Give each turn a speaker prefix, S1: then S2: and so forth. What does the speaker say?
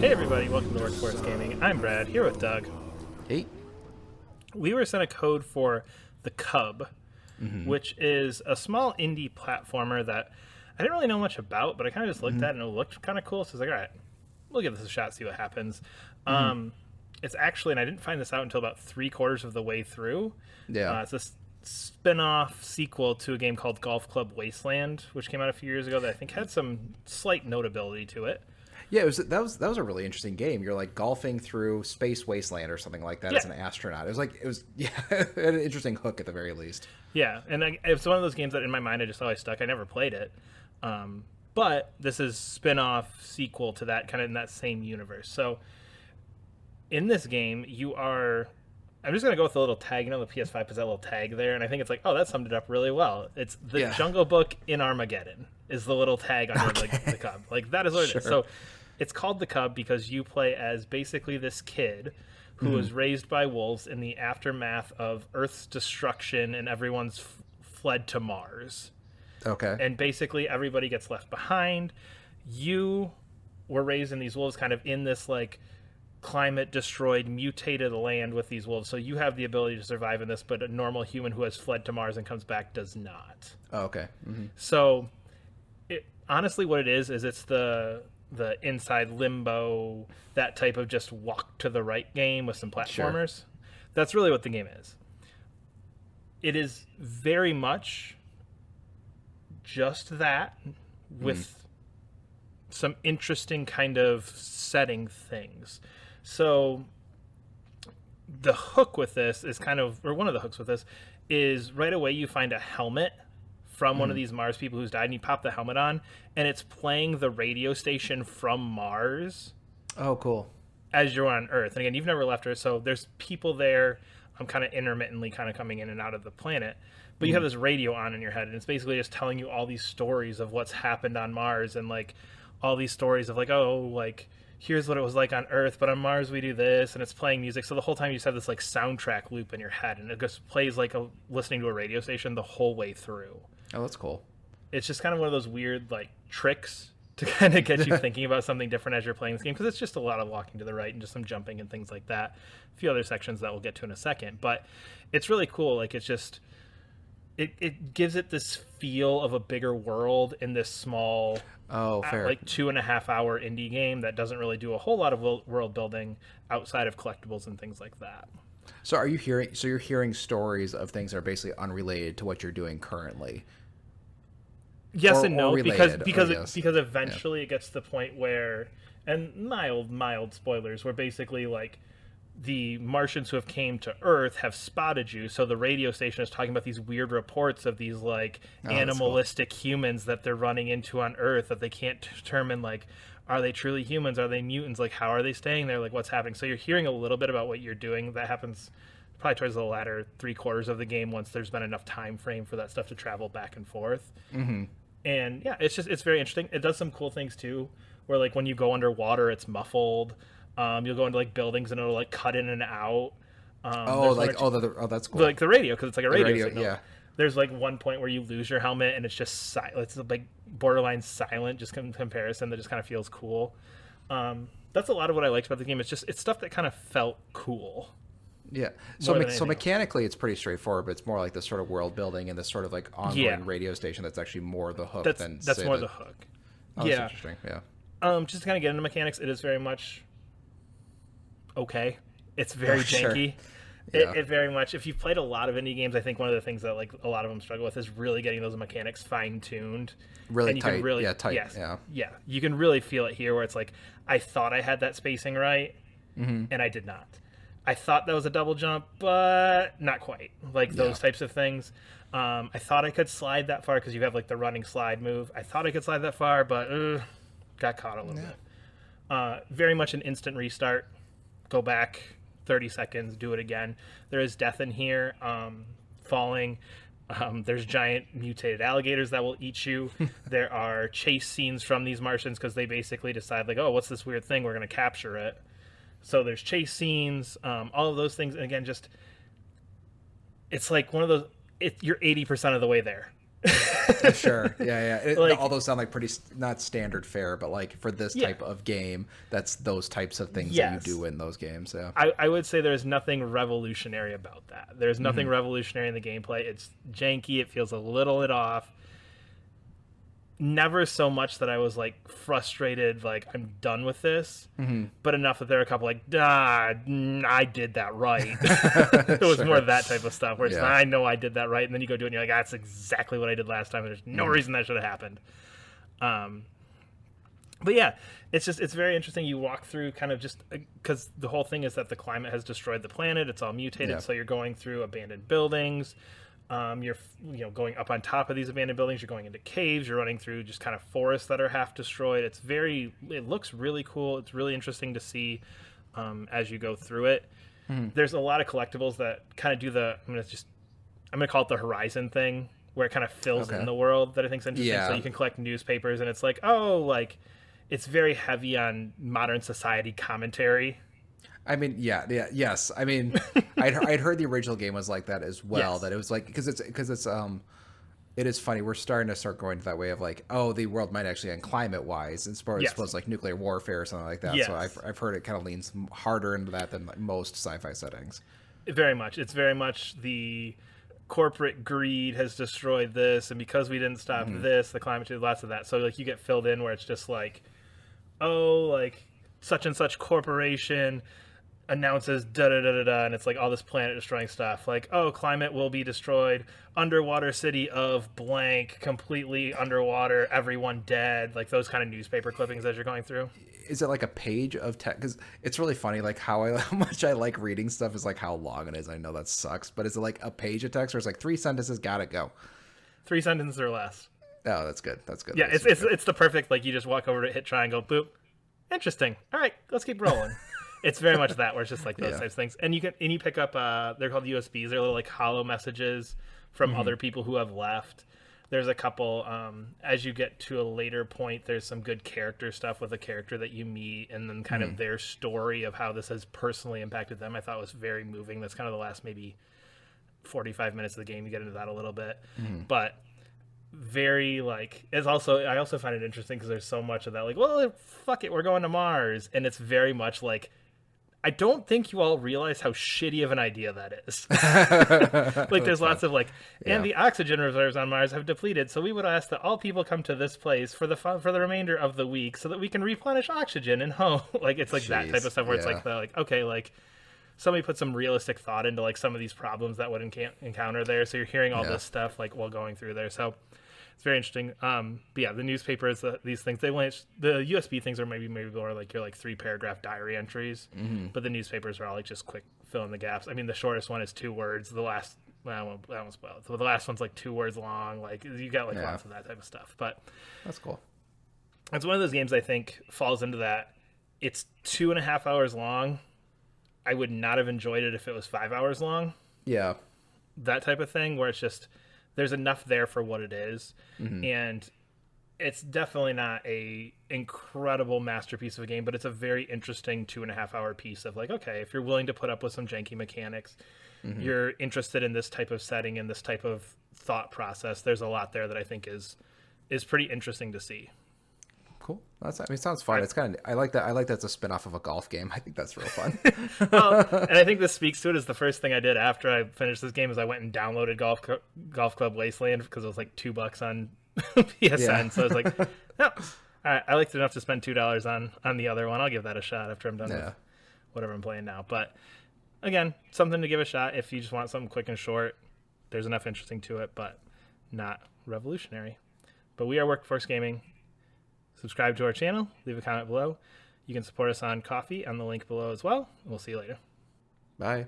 S1: Hey everybody, welcome to Workforce Gaming. I'm Brad, here with Doug.
S2: Hey.
S1: We were sent a code for The Cub, which is a small indie platformer that I didn't really know much about, but I kind of just looked at it and it looked kind of cool, so I was like, alright, we'll give this a shot, see what happens. It's actually, and I didn't find this out until about 3/4 of the way through,
S2: Yeah.
S1: it's a spin-off sequel to a game called Golf Club Wasteland, which came out a few years ago that I think had some slight notability to it.
S2: Yeah, that was a really interesting game. You're like golfing through space wasteland or something like that as an astronaut. It was it had an interesting hook at the very least.
S1: Yeah, and it's one of those games that in my mind I just always stuck. I never played it, but this is spin-off sequel to that, kind of in that same universe. So in this game, you are. I'm just gonna go with the little tag. You know, the PS5 has that little tag there, and I think it's like, oh, that summed it up really well. It's the Jungle Book in Armageddon is the little tag under like the Cub. Like that is what it is. So it's called the Cub because you play as basically this kid who was raised by wolves in the aftermath of Earth's destruction, and everyone's fled to Mars.
S2: Okay.
S1: And basically everybody gets left behind. You were raised in these wolves, kind of in this like climate destroyed, mutated land with these wolves. So you have the ability to survive in this, but a normal human who has fled to Mars and comes back does not.
S2: Oh, okay.
S1: So honestly, what it is it's the inside Limbo, that type of just walk to the right game with some platformers. Sure. That's really what the game is. It is very much just that with some interesting kind of setting things. So the hook with this is kind of, or one of the hooks with this is right away you find a helmet from one of these Mars people who's died, and you pop the helmet on, and it's playing the radio station from Mars.
S2: Oh, cool.
S1: As you're on Earth. And again, you've never left Earth, so there's people there kind of intermittently kind of coming in and out of the planet. But you have this radio on in your head, and it's basically just telling you all these stories of what's happened on Mars, and like all these stories of like, oh, like here's what it was like on Earth, but on Mars we do this, and it's playing music. So the whole time you just have this like soundtrack loop in your head, and it just plays like listening to a radio station the whole way through.
S2: Oh, that's cool.
S1: It's just kind of one of those weird like tricks to kind of get you thinking about something different as you're playing this game, because it's just a lot of walking to the right and just some jumping and things like that. A few other sections that we'll get to in a second, but it's really cool. Like it's just it gives it this feel of a bigger world in this small
S2: fair.
S1: Like 2.5 hour indie game that doesn't really do a whole lot of world building outside of collectibles and things like that.
S2: So are you hearing? So you're hearing stories of things that are basically unrelated to what you're doing currly.
S1: Yes and no,
S2: related,
S1: because eventually it gets to the point where, and mild spoilers, where basically like the Martians who have came to Earth have spotted you. So the radio station is talking about these weird reports of these like animalistic humans that they're running into on Earth that they can't determine, like, are they truly humans? Are they mutants? Like, how are they staying there? Like, what's happening? So you're hearing a little bit about what you're doing. That happens probably towards the latter 3/4 of the game, once there's been enough time frame for that stuff to travel back and forth. And yeah, it's very interesting. It does some cool things too, where like when you go underwater, it's muffled. You'll go into like buildings and it'll like cut in and out.
S2: That's cool.
S1: Like the radio, because it's like a radio signal.
S2: Yeah.
S1: There's like one point where you lose your helmet and it's just it's like borderline silent, just in comparison. That just kind of feels cool. That's a lot of what I liked about the game. It's stuff that kind of felt cool.
S2: Yeah. So mechanically, it's pretty straightforward, but it's more like this sort of world building and this sort of like ongoing radio station that's actually more the hook than
S1: that's more the hook.
S2: Oh,
S1: yeah.
S2: That's interesting. Yeah.
S1: Just to kind of get into mechanics, it is very much okay. It's very janky.
S2: Yeah.
S1: It very much. If you've played a lot of indie games, I think one of the things that like a lot of them struggle with is really getting those mechanics fine tuned.
S2: Really
S1: and
S2: tight. Tight.
S1: Yes,
S2: yeah.
S1: You can really feel it here, where it's like I thought I had that spacing right, and I did not. I thought that was a double jump, but not quite. Like those types of things. I thought I could slide that far because you have like the running slide move. I thought I could slide that far, but got caught a little bit. Very much an instant restart. Go back 30 seconds, do it again. There is death in here. Falling. There's giant mutated alligators that will eat you. There are chase scenes from these Martians because they basically decide like, oh, what's this weird thing? We're going to capture it. So there's chase scenes, all of those things. And again, just it's like one of those. You're 80% of the way there.
S2: Sure. Yeah, yeah.
S1: Like,
S2: All those sound like pretty not standard fare, but like for this
S1: yeah,
S2: type of game, that's those types of things that you
S1: yes.
S2: do in those games. Yeah.
S1: I would say there's nothing revolutionary about that. There's nothing revolutionary in the gameplay. It's janky. It feels a little bit off. Never so much that I was like frustrated, like I'm done with this, but enough that there are a couple like, I did that right. It was more that type of stuff where it's I know I did that right, and then you go do it and you're like, that's exactly what I did last time, and there's no reason that should have happened. But yeah, it's very interesting. You walk through kind of just because the whole thing is that the climate has destroyed the planet. It's all mutated, so you're going through abandoned buildings. You're going up on top of these abandoned buildings. You're going into caves. You're running through just kind of forests that are half destroyed. It looks really cool. It's really interesting to see as you go through it. There's a lot of collectibles that kind of do I'm gonna call it the Horizon thing, where it kind of fills in the world that I think is interesting.
S2: Yeah.
S1: So you can collect newspapers, and it's like, it's very heavy on modern society commentary.
S2: I mean, yes. I mean, I'd heard the original game was like that as well.
S1: Yes.
S2: That it was like because it is funny. We're starting to going to that way of like, oh, the world might actually end climate wise, and suppose like nuclear warfare or something like that.
S1: Yes.
S2: So I've heard it kind of leans harder into that than like most sci-fi settings.
S1: Very much. It's very much the corporate greed has destroyed this, and because we didn't stop this, the climate change, lots of that. So like you get filled in where it's just like, oh, like such and such corporation announces da da da da da, and it's like all this planet destroying stuff. Like, oh, climate will be destroyed. Underwater city of blank, completely underwater, everyone dead. Like those kind of newspaper clippings as you're going through.
S2: Is it like a page of text? Because it's really funny, like how much I like reading stuff is like how long it is. I know that sucks, but is it like a page of text, or it's like 3 sentences, gotta go?
S1: 3 sentences or less.
S2: Oh, that's good. That's good.
S1: Yeah,
S2: that's
S1: it's the perfect, like you just walk over to hit triangle, boop. Interesting. All right, let's keep rolling. It's very much that where it's just like those types of things, and you pick up they're called USBs. They're little like hollow messages from other people who have left. There's a couple as you get to a later point. There's some good character stuff with a character that you meet, and then kind of their story of how this has personally impacted them. I thought was very moving. That's kind of the last maybe 45 minutes of the game. You get into that a little bit, but very like I also find it interesting because there's so much of that like, well, fuck it, we're going to Mars, and it's very much like, I don't think you all realize how shitty of an idea that is. Like there's lots of like, and the oxygen reserves on Mars have depleted, so we would ask that all people come to this place for the remainder of the week so that we can replenish oxygen and home. Like it's like that type of stuff where it's like okay, like somebody put some realistic thought into like some of these problems that would encounter there. So you're hearing all this stuff like while going through there. So it's very interesting. But yeah, the newspapers, these things, the USB things are maybe more like your like 3-paragraph diary entries, but the newspapers are all like just quick fill in the gaps. I mean, the shortest one is 2 words. The last, well, I won't spoil it. So the last one's like 2 words long. Like you got like lots of that type of stuff. But
S2: that's cool.
S1: It's one of those games I think falls into that. It's 2.5 hours long. I would not have enjoyed it if it was 5 hours long.
S2: Yeah.
S1: That type of thing where it's just, there's enough there for what it is. And it's definitely not a incredible masterpiece of a game, but it's a very interesting 2.5 hour piece of like, okay, if you're willing to put up with some janky mechanics, you're interested in this type of setting and this type of thought process, there's a lot there that I think is pretty interesting to see.
S2: Cool. It sounds fun. It's kind of, I like that. I like that's a spin-off of a golf game. I think that's real fun.
S1: Well, and I think this speaks to it. Is the first thing I did after I finished this game is I went and downloaded Golf Club Wasteland because it was like $2 on PSN. So I was like, no, all right, I liked it enough to spend $2 on the other one. I'll give that a shot after I'm done with whatever I'm playing now. But again, something to give a shot if you just want something quick and short. There's enough interesting to it, but not revolutionary. But we are Workforce Gaming. Subscribe to our channel, leave a comment below. You can support us on Ko-fi on the link below as well. We'll see you later.
S2: Bye.